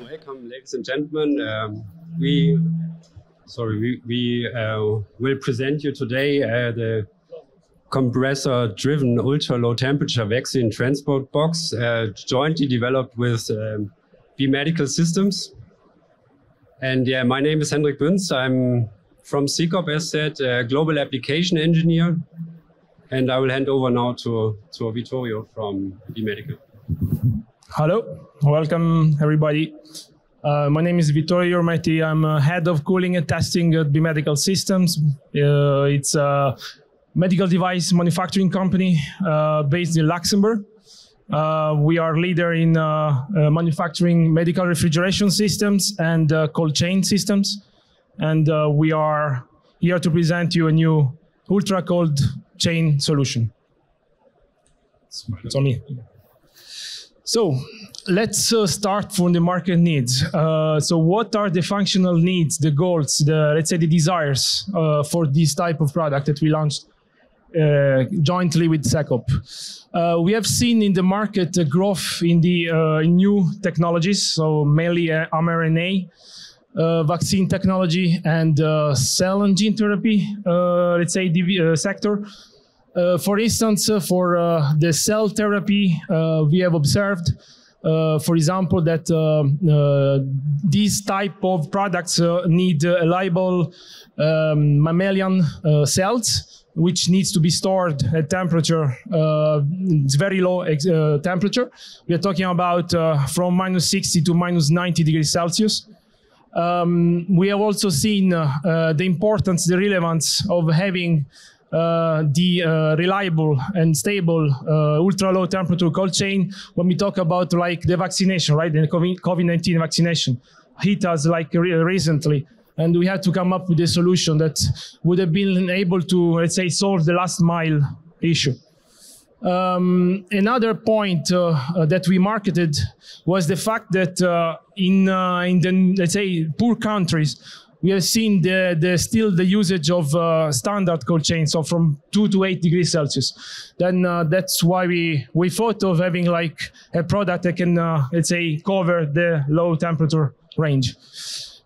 Welcome, ladies and gentlemen. We will present you today the compressor-driven ultra-low temperature vaccine transport box, jointly developed with B Medical Systems. And yeah, my name is Hendrik Bünz. I'm from CCOP, as said, global application engineer. And I will hand over now to Vittorio from B Medical. Hello, welcome everybody. My name is Vittorio Ormetti. I'm head of cooling and testing at B Medical Systems. It's a medical device manufacturing company based in Luxembourg. We are leader in manufacturing medical refrigeration systems and cold chain systems. And we are here to present you a new ultra cold chain solution. It's on me. So let's start from the market needs. So what are the functional needs, the goals, let's say the desires for this type of product that we launched jointly with CCOP? We have seen in the market a growth in the new technologies, so mainly mRNA, vaccine technology, and cell and gene therapy, let's say, sector. For instance, for the cell therapy, we have observed, for example, that these type of products need reliable mammalian cells, which needs to be stored at temperature. It's very low temperature. We are talking about from -60 to -90 degrees Celsius. We have also seen the importance, the relevance of having the reliable and stable ultra-low temperature cold chain when we talk about like the vaccination, right? The COVID-19 vaccination hit us like recently, and we had to come up with a solution that would have been able to, let's say, solve the last mile issue. Another point that we marketed was the fact that in the, let's say, poor countries, we have seen still the usage of standard cold chain, so from 2 to 8 degrees Celsius. Then that's why we thought of having like a product that can, let's say, cover the low temperature range.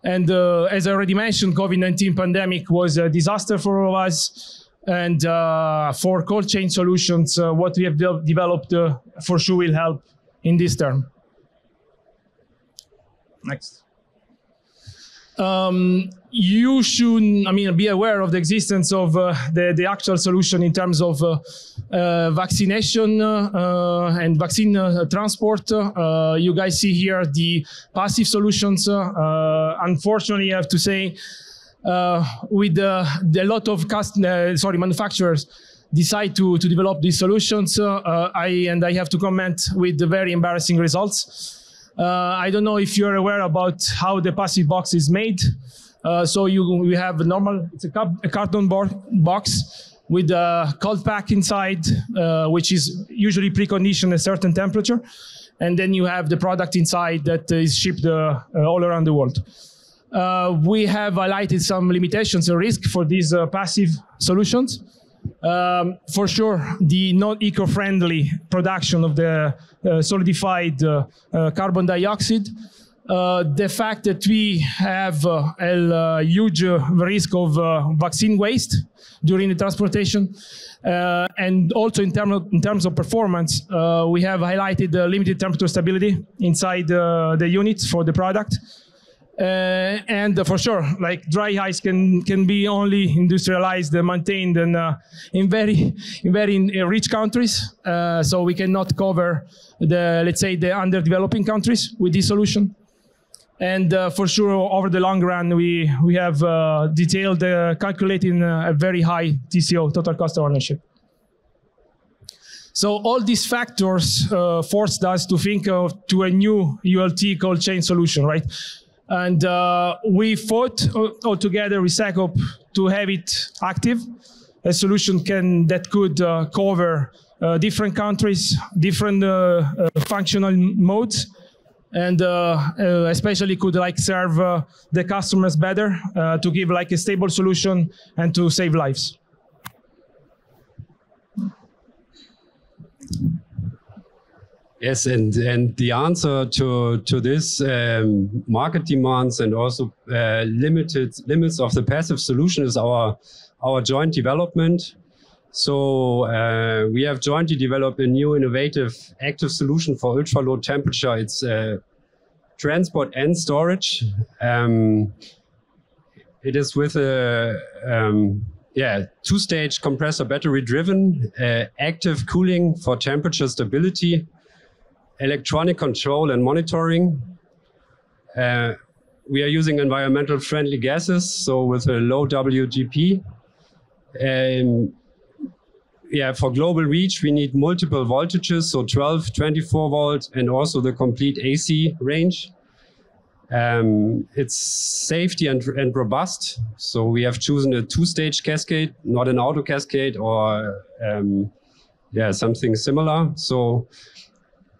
And as I already mentioned, COVID-19 pandemic was a disaster for all of us. And for cold chain solutions, what we have developed for sure will help in this term. Next. You should, be aware of the existence of the actual solution in terms of vaccination and vaccine transport. You guys see here the passive solutions. Unfortunately, I have to say, with a lot of manufacturers decide to develop these solutions, I have to comment with the very embarrassing results. I don't know if you're aware about how the passive box is made. So we have a normal, it's a carton box with a cold pack inside, which is usually preconditioned at a certain temperature. And then you have the product inside that is shipped all around the world. We have highlighted some limitations and risk for these passive solutions. For sure, the not eco-friendly production of the solidified carbon dioxide, the fact that we have a huge risk of vaccine waste during the transportation, and also in terms of performance, we have highlighted the limited temperature stability inside the units for the product. And for sure, like dry ice can be only industrialized and maintained in very rich countries. So we cannot cover let's say, the underdeveloping countries with this solution. And for sure, over the long run, we have detailed calculating a very high TCO, total cost of ownership. So all these factors forced us to think to a new ULT cold chain solution, right? And we fought all together with CCOP to have it active, a solution that could cover different countries, different functional modes, and especially could like serve the customers better to give like a stable solution and to save lives. Yes, and the answer to this market demands and also limits of the passive solution is our joint development. So we have jointly developed a new innovative active solution for ultra low temperature. It's transport and storage. It is with a two-stage compressor battery driven, active cooling for temperature stability, electronic control and monitoring. We are using environmental friendly gases, so with a low WGP. For global reach, we need multiple voltages, so 12, 24 volt, and also the complete AC range. It's safety and robust, so we have chosen a two-stage cascade, not an auto cascade or something similar. So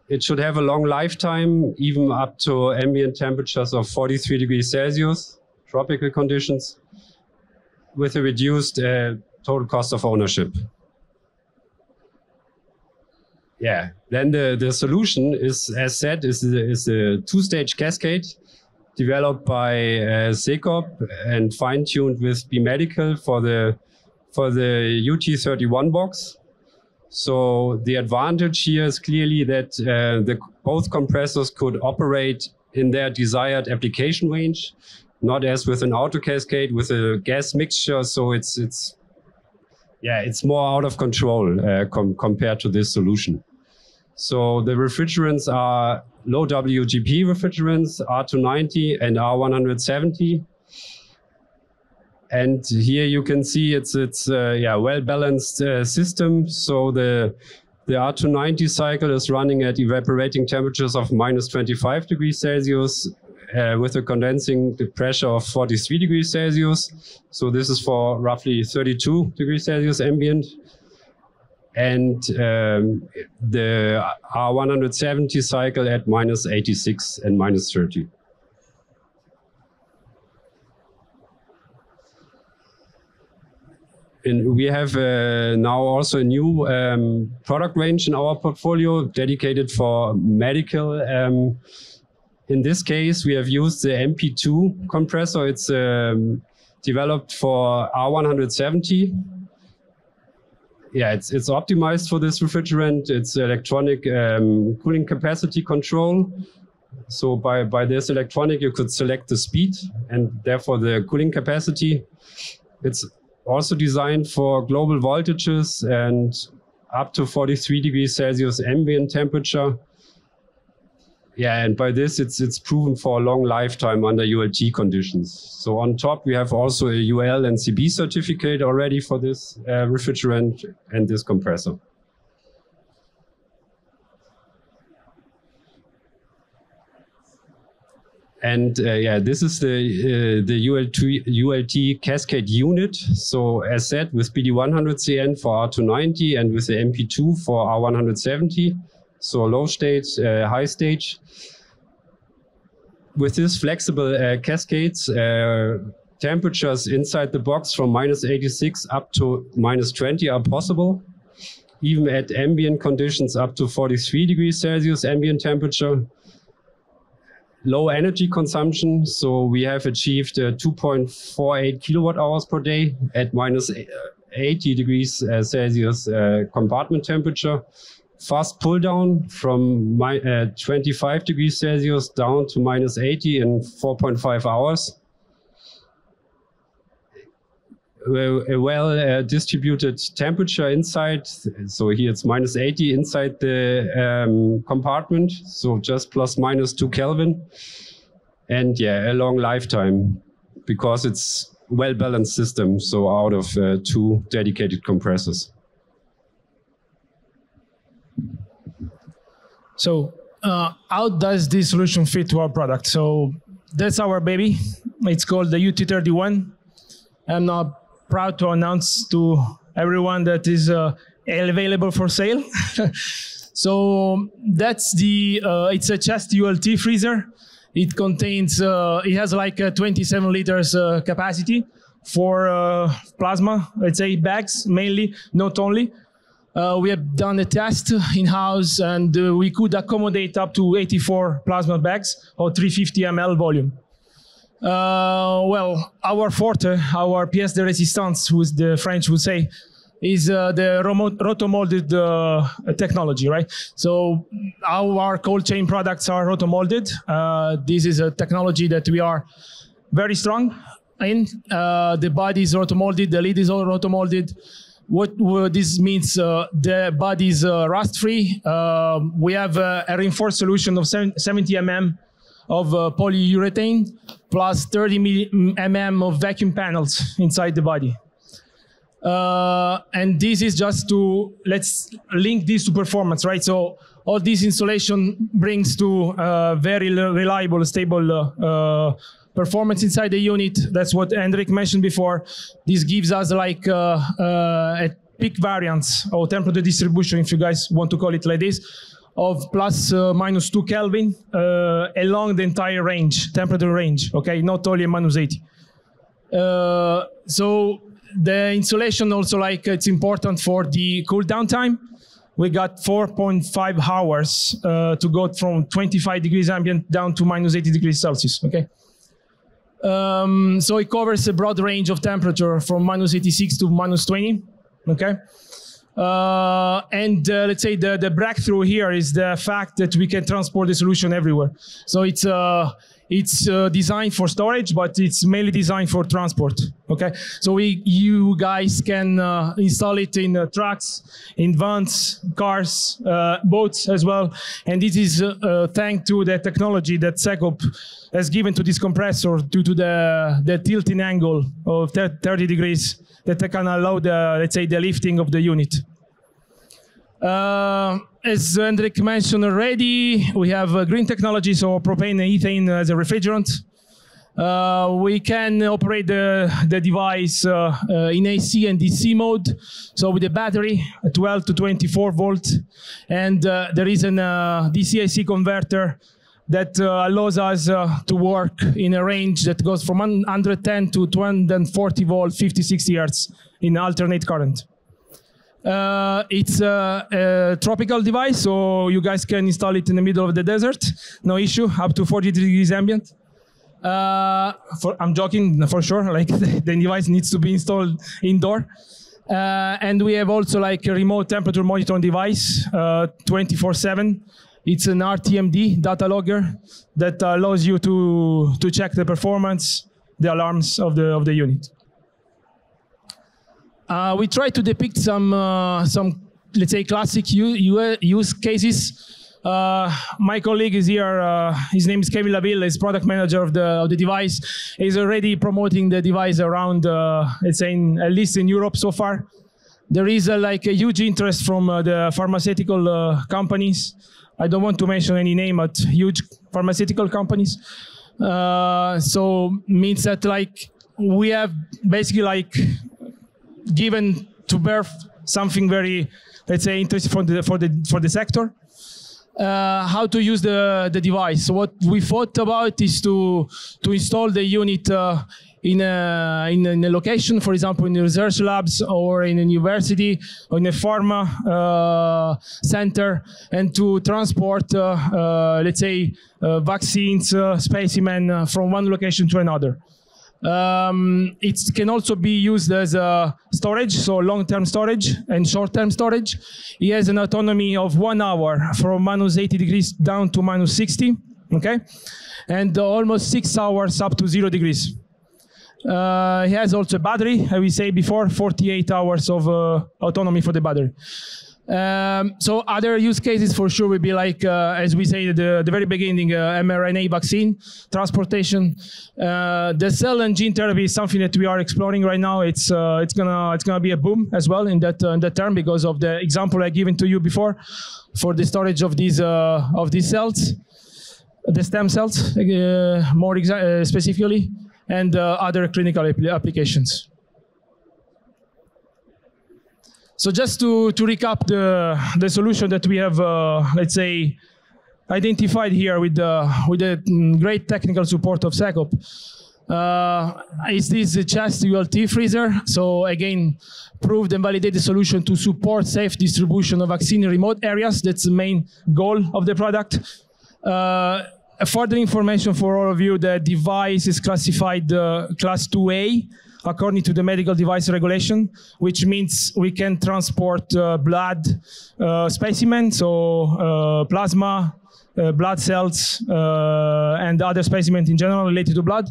it should have a long lifetime, even up to ambient temperatures of 43 degrees Celsius, tropical conditions, with a reduced total cost of ownership. Yeah, then the solution is, as said, is a two-stage cascade developed by CECOP and fine-tuned with B-Medical for the UT31 box. So the advantage here is clearly that both compressors could operate in their desired application range, not as with an auto cascade with a gas mixture. So it's more out of control compared to this solution. So the refrigerants are low WGP refrigerants, R290 and R170. And here you can see it's well-balanced system. So the R290 cycle is running at evaporating temperatures of -25 degrees Celsius with a condensing pressure of 43 degrees Celsius. So this is for roughly 32 degrees Celsius ambient. And the R170 cycle at -86 and -30. And we have now also a new product range in our portfolio dedicated for medical. In this case, we have used the MP2 compressor. It's developed for R170. Yeah, it's optimized for this refrigerant. It's electronic cooling capacity control. So by this electronic, you could select the speed and therefore the cooling capacity. It's also designed for global voltages and up to 43 degrees Celsius ambient temperature. Yeah, and by this, it's proven for a long lifetime under ULT conditions. So on top, we have also a UL and CB certificate already for this refrigerant and this compressor. And this is the ULT cascade unit. So as said, with BD100CN for R290 and with the MP2 for R170. So low stage, high stage. With this flexible cascades, temperatures inside the box from -86 up to -20 are possible, even at ambient conditions up to 43 degrees Celsius ambient temperature. Low energy consumption, so we have achieved 2.48 kilowatt hours per day at -80 degrees Celsius compartment temperature. Fast pull down from 25 degrees Celsius down to -80 in 4.5 hours. A well-distributed temperature inside. So here it's -80 inside the compartment. So just ±2 Kelvin. And yeah, a long lifetime because it's well-balanced system. So out of 2 dedicated compressors. So how does this solution fit to our product? So that's our baby. It's called the UT31. I'm now proud to announce to everyone that is available for sale. So that's it's a chest ULT freezer. It contains, it has like a 27 liters capacity for plasma, let's say bags mainly, not only. We have done a test in-house, and we could accommodate up to 84 plasma bags or 350 ml volume. Well, our forte, our pièce de résistance, who is the French would say, is the rotomolded technology, right? So our cold chain products are rotomolded. This is a technology that we are very strong in. The body is rotomolded, the lid is all rotomolded. What this means, the body is rust-free. We have a reinforced solution of 70 mm of polyurethane plus 30 mm of vacuum panels inside the body. And this is just to, let's link this to performance, right? So all this insulation brings to very reliable, stable performance inside the unit. That's what Hendrik mentioned before. This gives us like a peak variance or temperature distribution, if you guys want to call it like this, of plus minus 2 Kelvin along the entire range, temperature range, okay? Not only minus 80. So the insulation also, like, it's important for the cool down time. We got 4.5 hours to go from 25 degrees ambient down to minus 80 degrees Celsius, okay? So it covers a broad range of temperature from minus 86 to minus 20, okay? And let's say the breakthrough here is the fact that we can transport the solution everywhere. So it's designed for storage, but it's mainly designed for transport, okay? So you guys can install it in trucks, in vans, cars, boats as well. And this is thanks to the technology that Secop has given to this compressor due to the tilting angle of 30 degrees that can allow let's say, the lifting of the unit. As Hendrik mentioned already, we have green technology, so propane and ethane as a refrigerant. We can operate the device in AC and DC mode, so with a battery, a 12 to 24 volt, and there is an DC-AC converter that allows us to work in a range that goes from 110 to 240 volt, 50-60 hertz in alternate current. It's a tropical device, so you guys can install it in the middle of the desert, no issue, up to 40 degrees ambient. I'm joking, for sure, like the device needs to be installed indoor. And we have also like a remote temperature monitoring device, 24/7. It's an RTMD data logger that allows you to check the performance, the alarms of the unit. We try to depict some let's say, classic use cases. My colleague is here. His name is Kevin Laville. He's product manager of the device. He's already promoting the device around, let's say, at least in Europe so far. There is like a huge interest from the pharmaceutical companies. I don't want to mention any name, but huge pharmaceutical companies. So means that like we have basically like given to birth something very, let's say, interesting for the sector. How to use the device. So what we thought about is to install the unit in a location, for example, in the research labs or in a university or in a pharma center, and to transport, let's say, vaccines, specimen from one location to another. It can also be used as storage, so long-term storage and short-term storage. It has an autonomy of 1 hour from minus 80 degrees down to minus 60, okay? And almost 6 hours up to 0 degrees. It has also a battery, as we say before, 48 hours of autonomy for the battery. So other use cases for sure will be like, as we say at the very beginning, mRNA vaccine, transportation. The cell and gene therapy is something that we are exploring right now. It's gonna be a boom as well in that term because of the example I given to you before for the storage of these cells, the stem cells, more specifically, and other clinical applications. So just to recap the solution that we have, let's say, identified here with the great technical support of Secop. is this chest ULT freezer. So again, proved and validated solution to support safe distribution of vaccine in remote areas. That's the main goal of the product. Further information for all of you, the device is classified class 2A according to the medical device regulation, which means we can transport blood specimens, so plasma, blood cells, and other specimens in general related to blood.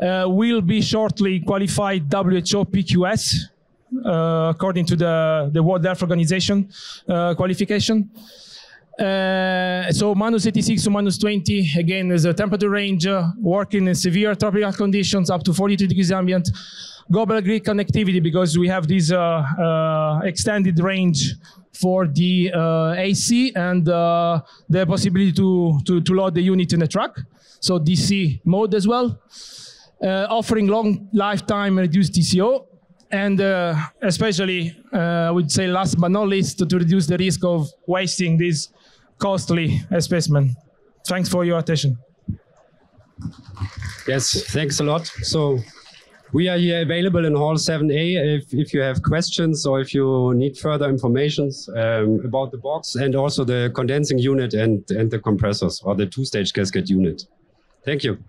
Will be shortly qualified WHO PQS, according to the World Health Organization qualification. So -86 to -20, again, is a temperature range, working in severe tropical conditions up to 42 degrees ambient. Global grid connectivity, because we have this extended range for the AC and the possibility to load the unit in a truck. So DC mode as well. Offering long lifetime reduced TCO. And especially, I would say last but not least, to reduce the risk of wasting this costly specimen. Thanks for your attention. Yes, thanks a lot. So we are here available in Hall 7A if you have questions or if you need further information about the box and also the condensing unit and the compressors or the two-stage cascade unit. Thank you.